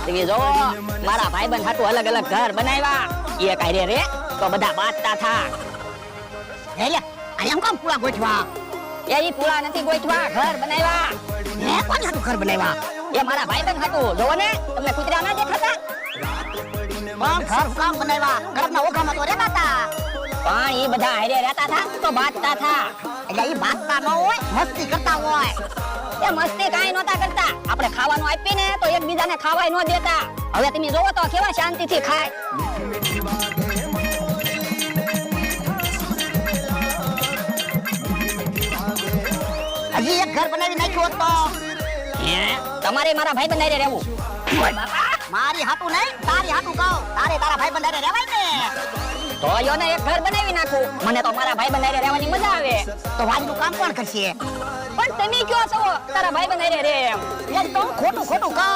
તમે જો મારા ભાઈબંધ હાટુ અલગ અલગ ઘર બનાવ્યા એ કાઈ રે તો બધા બાતતા થા હે લે આમ કામ પૂરા ગોઠવા એ ઈ પૂરા નથી ગોઠવા ઘર બનાવ્યા હે કોણ હાટુ ઘર બનાવ્યા એ મારા ભાઈબંધ હાટુ જોવો ને તમને કૂતરા ના દેખાતા પણ ઘર કામ બનાવ્યા ઘરના ઓઘામાં તો રહેતા હતા પણ ઈ બધા હારે રહેતા થા તો બાતતા થા એટલે ઈ બાતતા ન હોય મસ્તી કરતા હોય એ મસ્તી કાઈ નહોતા કરતા આપણે ખાવાનું આપીને તો એકબીજાને ખાવાય ન દેતા હવે તમે જોવો તો કેવા શાંતિથી ખાય હજી એક ઘર બનાવી નાખ્યું તો હે તમારે મારા ભાઈ બંધારે રહેવું મારી હાટુ નહીં તારી હાટુ કહો તારે તારા ભાઈ બંધારે રહેવાય ને તો યો ને એક ઘર બનાવી નાખું મને તો મારા ભાઈ બંધારે રહેવાની મજા આવે તો વાડીનું કામ કોણ કરશે પણ તમે કયો છો તારા ભાઈ બંધારે રે એમ ખોટું ખોટું કહો